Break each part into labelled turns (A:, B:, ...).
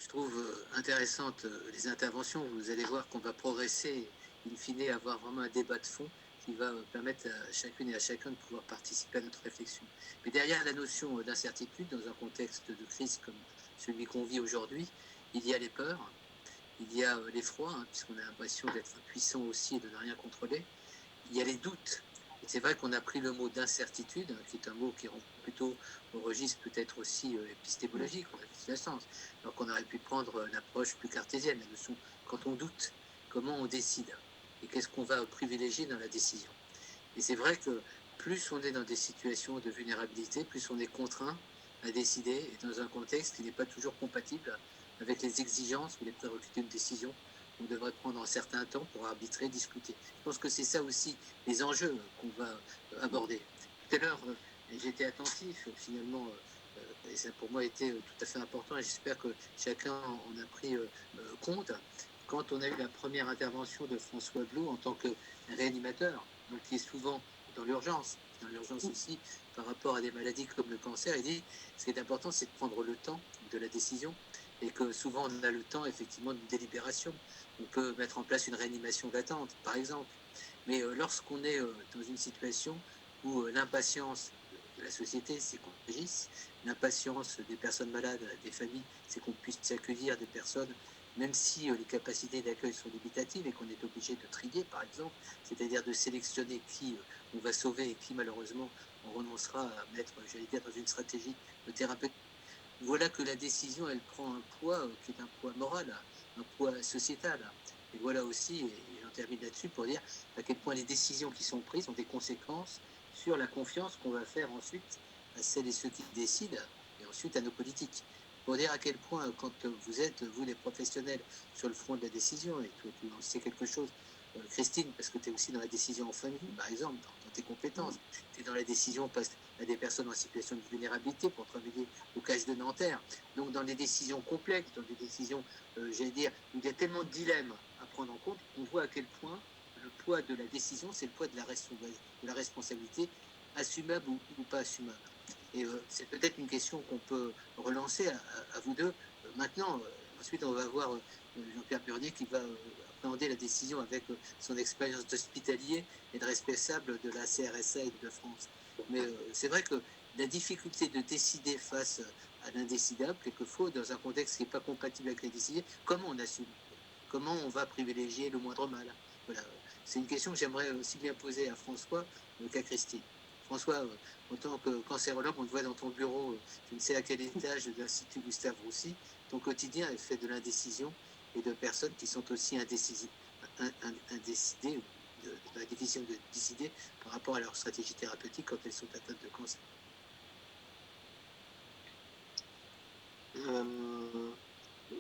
A: Je trouve intéressantes les interventions. Vous allez voir qu'on va progresser, in fine, avoir vraiment un débat de fond qui va permettre à chacune et à chacun de pouvoir participer à notre réflexion. Mais derrière la notion d'incertitude, dans un contexte de crise comme celui qu'on vit aujourd'hui, il y a les peurs, il y a l'effroi, hein, puisqu'on a l'impression d'être impuissant aussi et de ne rien contrôler. Il y a les doutes. Et c'est vrai qu'on a pris le mot d'incertitude, hein, qui est un mot qui rentre plutôt au registre peut-être aussi épistémologique, on a vu la sens, alors qu'on aurait pu prendre une approche plus cartésienne, la notion quand on doute, comment on décide et qu'est-ce qu'on va privilégier dans la décision. Et c'est vrai que plus on est dans des situations de vulnérabilité, plus on est contraint à décider et dans un contexte qui n'est pas toujours compatible avec les exigences ou les prérequis d'une décision qu'on devrait prendre un certain temps pour arbitrer, discuter. Je pense que c'est ça aussi les enjeux qu'on va aborder. Tout à l'heure, j'étais attentif finalement, et ça pour moi était tout à fait important, et j'espère que chacun en a pris compte, quand on a eu la première intervention de François Blot en tant que réanimateur, donc qui est souvent dans l'urgence aussi, par rapport à des maladies comme le cancer, il dit ce qui est important, c'est de prendre le temps de la décision et que souvent on a le temps effectivement d'une délibération. On peut mettre en place une réanimation d'attente, par exemple. Mais lorsqu'on est dans une situation où l'impatience de la société, c'est qu'on agisse, l'impatience des personnes malades, des familles, c'est qu'on puisse accueillir des personnes, même si les capacités d'accueil sont limitatives et qu'on est obligé de trier, par exemple, c'est-à-dire de sélectionner qui on va sauver et qui malheureusement on renoncera à mettre, j'allais dire, dans une stratégie de thérapeutique. Voilà que la décision, elle prend un poids qui est un poids moral, un poids sociétal. Et voilà aussi, et j'en termine là-dessus pour dire à quel point les décisions qui sont prises ont des conséquences sur la confiance qu'on va faire ensuite à celles et ceux qui décident, et ensuite à nos politiques. Pour dire à quel point, quand vous êtes, vous les professionnels, sur le front de la décision, et toi tu en sais quelque chose, Christine, parce que tu es aussi dans la décision en famille, par exemple, dans tes compétences, tu es dans la décision face à des personnes en situation de vulnérabilité pour travailler au CAGE de Nanterre. Donc dans des décisions complexes, dans des décisions, j'allais dire, où il y a tellement de dilemmes à prendre en compte, on voit à quel point le poids de la décision, c'est le poids de la responsabilité, assumable ou pas assumable. Et c'est peut-être une question qu'on peut relancer à vous deux. Maintenant, ensuite, on va voir Jean-Pierre Purnier qui va appréhender la décision avec son expérience d'hospitalier et de responsable de la CRSA et de France. Mais c'est vrai que la difficulté de décider face à l'indécidable, quelquefois, dans un contexte qui n'est pas compatible avec les décisions, comment on assume? Comment on va privilégier le moindre mal? Voilà, c'est une question que j'aimerais aussi bien poser à François qu'à Christine. François, en tant que cancérologue, on te voit dans ton bureau, je ne sais à quel étage de l'Institut Gustave Roussy, ton quotidien est fait de l'indécision et de personnes qui sont aussi indécidées, de la décision de décider par rapport à leur stratégie thérapeutique quand elles sont atteintes de cancer.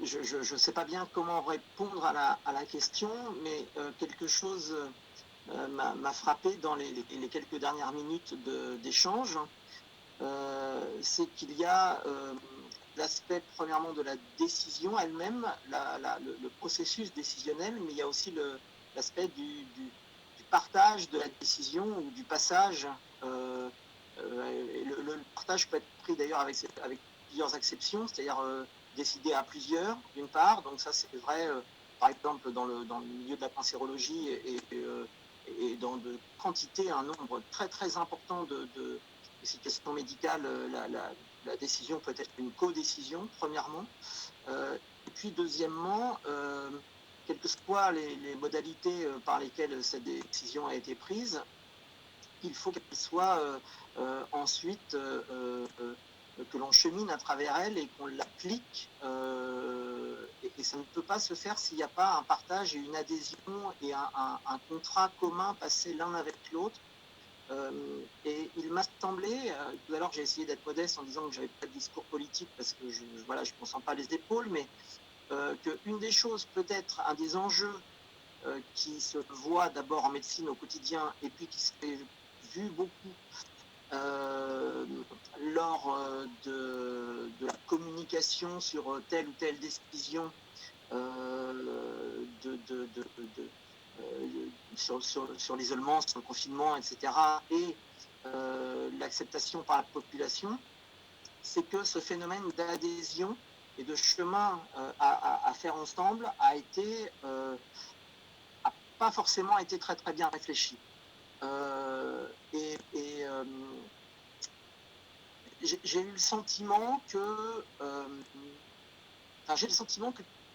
B: Je ne sais pas bien comment répondre à la question, mais quelque chose m'a frappé dans les quelques dernières minutes d'échange. C'est qu'il y a l'aspect premièrement de la décision elle-même, le processus décisionnel, mais il y a aussi l'aspect du partage de la décision ou du passage. Le partage peut être pris d'ailleurs avec plusieurs exceptions, c'est-à-dire décider à plusieurs, d'une part. Donc ça, c'est vrai, par exemple, dans le milieu de la cancérologie et dans de quantité, un nombre très très important de situations médicales, la décision peut être une co-décision, premièrement. Et puis, deuxièmement, quelles que soient les modalités par lesquelles cette décision a été prise, il faut qu'elle soit ensuite que l'on chemine à travers elle et qu'on l'applique. Et ça ne peut pas se faire s'il n'y a pas un partage et une adhésion et un contrat commun passé l'un avec l'autre. Et il m'a semblé, tout à l'heure j'ai essayé d'être modeste en disant que j'avais pas de discours politique parce que je me sens pas les épaules, mais qu'une des choses, peut-être un des enjeux qui se voit d'abord en médecine au quotidien et puis qui s'est vu beaucoup lors de la communication sur telle ou telle décision sur l'isolement, sur le confinement, etc., et l'acceptation par la population, c'est que ce phénomène d'adhésion de chemin à faire ensemble a pas forcément été très très bien réfléchi. J'ai eu le sentiment que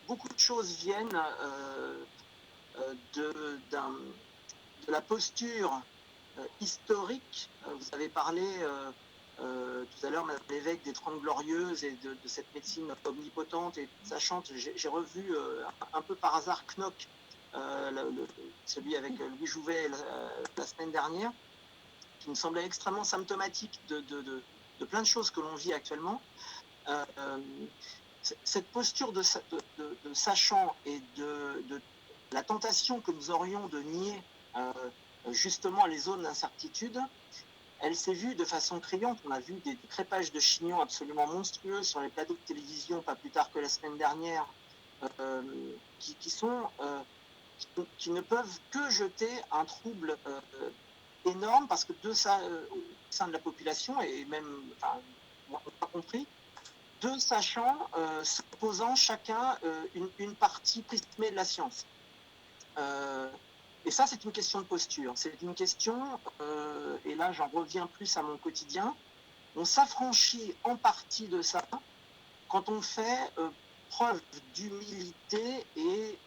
B: beaucoup de choses viennent de la posture historique. Vous avez parlé tout à l'heure, Madame l'évêque, des 30 Glorieuses et de cette médecine omnipotente et sachante. J'ai revu un peu par hasard Knock, celui avec Louis Jouvet la semaine dernière, qui me semblait extrêmement symptomatique de plein de choses que l'on vit actuellement. Cette posture de sachant et de la tentation que nous aurions de nier justement les zones d'incertitude, elle s'est vue de façon criante. On a vu des crépages de chignons absolument monstrueux sur les plateaux de télévision, pas plus tard que la semaine dernière, qui ne peuvent que jeter un trouble énorme, parce que au sein de la population, et même, on n'a pas compris, deux sachants s'opposant chacun une partie prismée de la science. Et ça, c'est une question de posture. C'est une question, et là j'en reviens plus à mon quotidien, on s'affranchit en partie de ça quand on fait preuve d'humilité et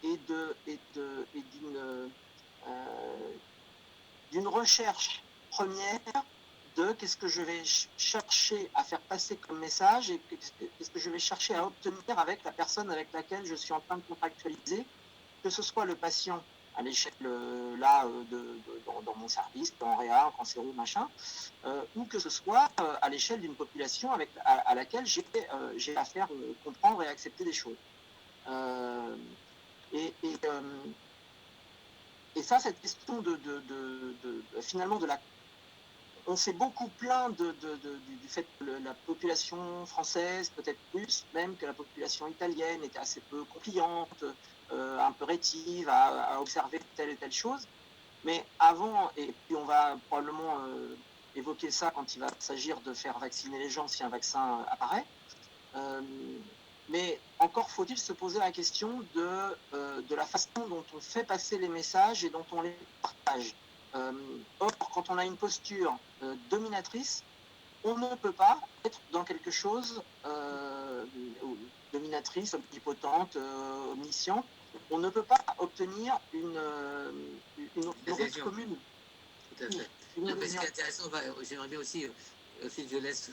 B: d'une recherche première de qu'est-ce que je vais chercher à faire passer comme message et qu'est-ce que je vais chercher à obtenir avec la personne avec laquelle je suis en train de contractualiser, que ce soit le patient à l'échelle dans mon service, en réa, en cancéro, machin, ou que ce soit à l'échelle d'une population à laquelle j'ai à faire comprendre et accepter des choses. Et ça, cette question finalement on s'est beaucoup plaint du fait que la population française, peut-être plus même que la population italienne, était assez peu compliante, un peu rétive à observer telle et telle chose. Mais avant, et puis on va probablement évoquer ça quand il va s'agir de faire vacciner les gens si un vaccin apparaît, mais encore faut-il se poser la question de la façon dont on fait passer les messages et dont on les partage. Or, quand on a une posture dominatrice, on ne peut pas être dans quelque chose dominatrice, omnipotente, omnisciente. On ne peut pas obtenir une route commune.
A: Tout à fait. Non, mais ce qui est intéressant, j'aimerais bien aussi, Phil, je laisse,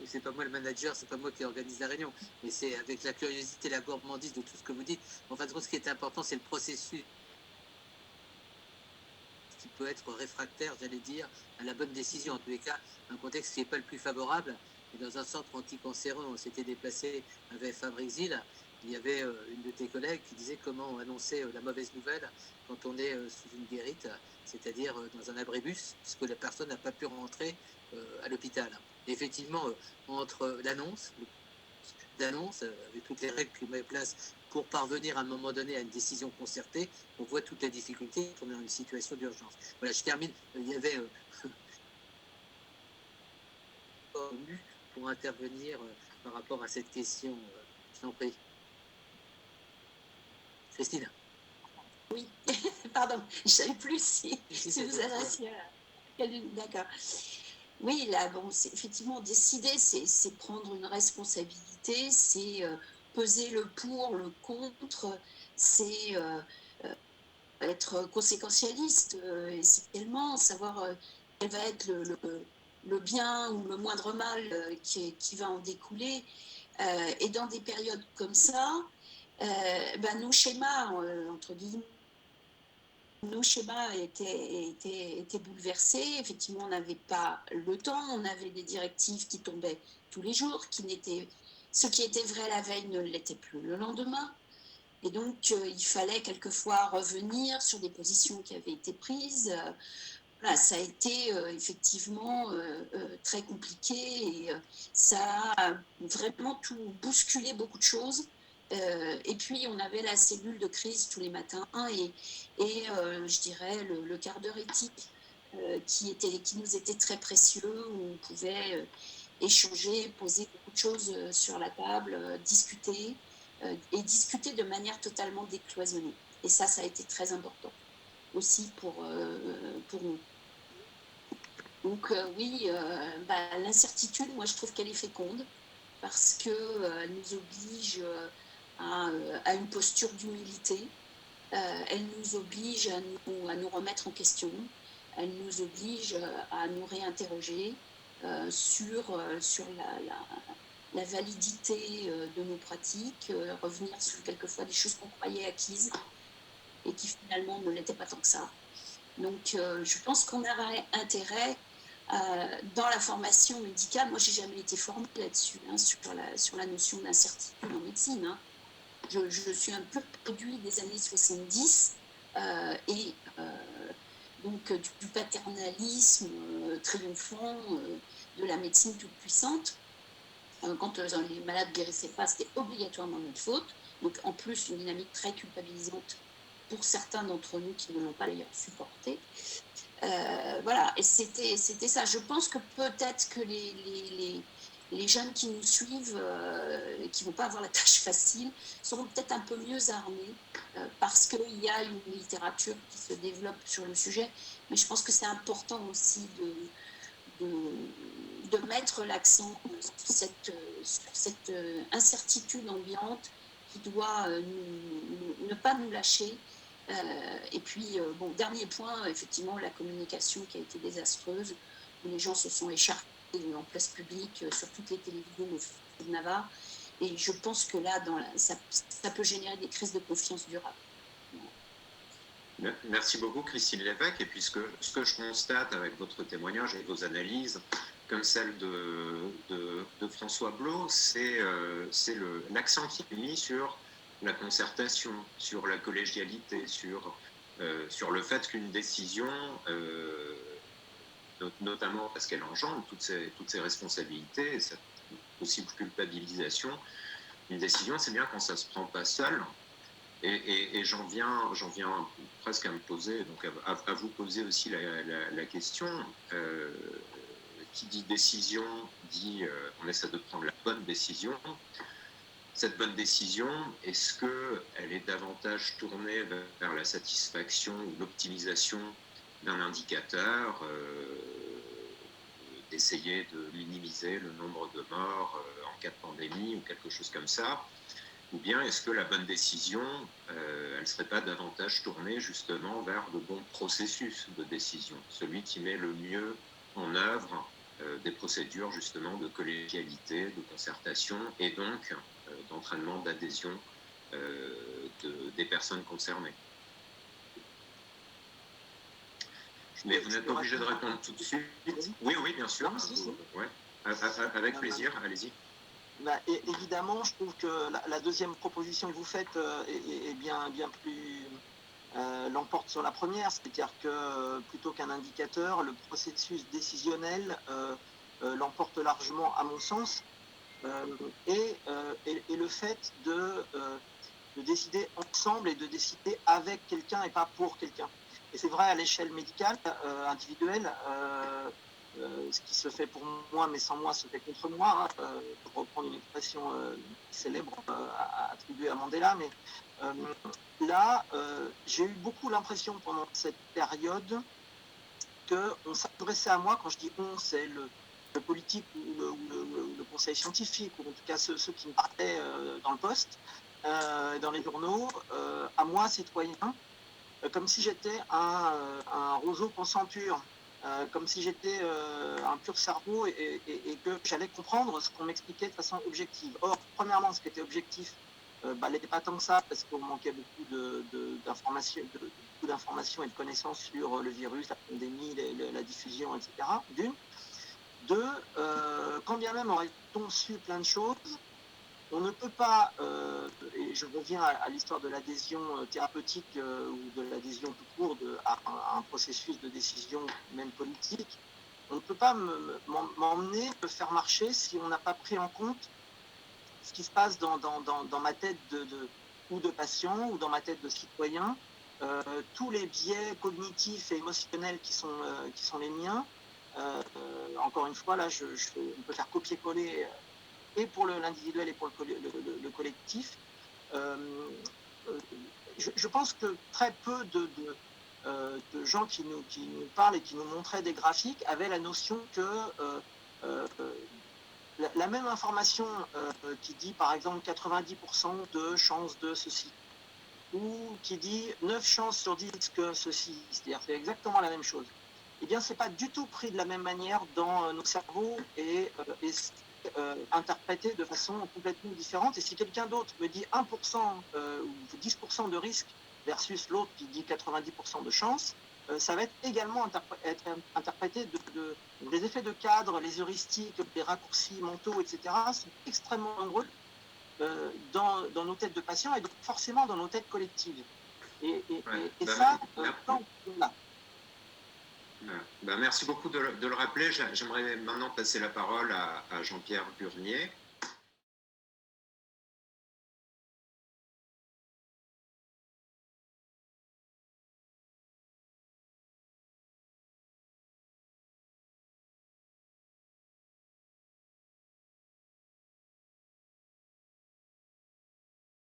A: c'est pas moi le manager, c'est pas moi qui organise la réunion, mais c'est avec la curiosité, la gourmandise de tout ce que vous dites. En fin de compte, ce qui est important, c'est le processus qui peut être réfractaire, j'allais dire, à la bonne décision. En tous les cas, un contexte qui n'est pas le plus favorable. Et dans un centre anticancéreux, on s'était déplacé avec Fabrice-Ville. Il y avait une de tes collègues qui disait comment annoncer la mauvaise nouvelle quand on est sous une guérite, c'est-à-dire dans un abribus, puisque la personne n'a pas pu rentrer à l'hôpital. Et effectivement, entre l'annonce, avec toutes les règles qui mettent en place pour parvenir à un moment donné à une décision concertée, on voit toutes les difficultés, on est dans une situation d'urgence. Voilà, je termine. Il y avait pour intervenir par rapport à cette question. Je t'en prie. Christine.
C: Oui, pardon, je ne savais plus si vous adressiez à quelqu'un. D'accord. Oui, là, bon, c'est effectivement décider, c'est prendre une responsabilité, c'est peser le pour, le contre, c'est être conséquentialiste, essentiellement, savoir quel va être le bien ou le moindre mal qui va en découler. Et dans des périodes comme ça, nos schémas, entre guillemets, nos schémas étaient bouleversés. Effectivement, on n'avait pas le temps, on avait des directives qui tombaient tous les jours, ce qui était vrai la veille ne l'était plus le lendemain. Et donc, il fallait quelquefois revenir sur des positions qui avaient été prises. Voilà, ça a été effectivement très compliqué et ça a vraiment tout bousculé beaucoup de choses. Et puis, on avait la cellule de crise tous les matins et je dirais le quart d'heure éthique qui nous était très précieux, où on pouvait échanger, poser beaucoup beaucoup de choses sur la table, discuter, et discuter de manière totalement décloisonnée. Et ça a été très important aussi pour nous. Donc oui, l'incertitude, moi je trouve qu'elle est féconde parce qu'elle nous oblige à une posture d'humilité, elle nous oblige à nous remettre en question, elle nous oblige à nous réinterroger sur la validité de nos pratiques, revenir sur quelquefois des choses qu'on croyait acquises et qui finalement ne l'étaient pas tant que ça. Donc je pense qu'on aurait intérêt dans la formation médicale, moi j'ai jamais été formée là-dessus, sur la notion d'incertitude en médecine. Je suis un peu produit des années 70 et donc du paternalisme triomphant de la médecine toute puissante. Quand les malades ne guérissaient pas, c'était obligatoirement notre faute. Donc en plus, une dynamique très culpabilisante pour certains d'entre nous qui ne l'ont pas d'ailleurs supporté. Voilà, et c'était ça. Je pense que peut-être que les jeunes qui nous suivent, qui ne vont pas avoir la tâche facile, seront peut-être un peu mieux armés parce qu'il y a une littérature qui se développe sur le sujet. Mais je pense que c'est important aussi de mettre l'accent sur cette incertitude ambiante qui doit ne pas nous lâcher. Et puis, dernier point, effectivement, la communication qui a été désastreuse, où les gens se sont écharpés en place publique sur toutes les télévisions de Navarre. Et je pense que là, ça peut générer des crises de confiance durables.
D: Merci beaucoup, Christine Lévesque. Et puis, ce que je constate avec votre témoignage et vos analyses, comme celle de François Blot, c'est l'accent qui est mis sur la concertation, sur la collégialité, sur le fait qu'une décision, notamment parce qu'elle engendre toutes ces responsabilités et cette possible culpabilisation, une décision, c'est bien quand ça ne se prend pas seul. Et j'en viens presque à me poser, donc à vous poser aussi la question. Qui dit décision, dit on essaie de prendre la bonne décision. Cette bonne décision, est-ce qu'elle est davantage tournée vers la satisfaction ou l'optimisation d'un indicateur, d'essayer de minimiser le nombre de morts en cas de pandémie ou quelque chose comme ça? Ou bien est-ce que la bonne décision, elle ne serait pas davantage tournée justement vers le bon processus de décision, celui qui met le mieux en œuvre des procédures justement de collégialité, de concertation et donc d'entraînement d'adhésion des personnes concernées? Mais vous n'êtes pas obligé de répondre tout de suite. Oui, bien sûr. Ouais. Avec plaisir, allez-y.
B: Évidemment, je trouve que la deuxième proposition que vous faites est bien plus l'emporte sur la première, c'est-à-dire que plutôt qu'un indicateur, le processus décisionnel l'emporte largement à mon sens, et le fait de décider ensemble et de décider avec quelqu'un et pas pour quelqu'un. Et c'est vrai à l'échelle médicale, individuelle, ce qui se fait pour moi, mais sans moi, se fait contre moi, pour reprendre une expression célèbre attribuée à Mandela. Mais là, j'ai eu beaucoup l'impression pendant cette période qu'on s'adressait à moi. Quand je dis on, c'est le politique ou le conseil scientifique, ou en tout cas ceux qui me parlaient dans le poste, dans les journaux, à moi, citoyen, comme si j'étais un roseau concenture. Comme si j'étais un pur cerveau et que j'allais comprendre ce qu'on m'expliquait de façon objective. Or, premièrement, ce qui était objectif n'était pas tant que ça, parce qu'on manquait beaucoup d'informations et de connaissances sur le virus, la pandémie, la diffusion, etc. D'une. Deux, quand bien même aurait-on su plein de choses, on ne peut pas, et je reviens à l'histoire de l'adhésion thérapeutique ou de l'adhésion tout court à un processus de décision, même politique, on ne peut pas m'emmener, me faire marcher si on n'a pas pris en compte ce qui se passe dans ma tête ou de patient ou dans ma tête de citoyen, tous les biais cognitifs et émotionnels qui sont les miens. Encore une fois, là, on peut faire copier-coller et pour l'individuel et pour le collectif. Je pense que très peu de gens qui nous parlent et qui nous montraient des graphiques avaient la notion que la même information qui dit par exemple 90% de chances de ceci, ou qui dit 9 chances sur 10 que ceci, c'est-à-dire c'est exactement la même chose, eh bien c'est pas du tout pris de la même manière dans nos cerveaux et interprété de façon complètement différente. Et si quelqu'un d'autre me dit 1% ou 10% de risque versus l'autre qui dit 90% de chance, ça va être également interprété les effets de cadre, les heuristiques, les raccourcis mentaux, etc. sont extrêmement nombreux dans nos têtes de patients et donc forcément dans nos têtes collectives. Et
D: merci beaucoup de le rappeler. J'aimerais maintenant passer la parole à Jean-Pierre Burnier.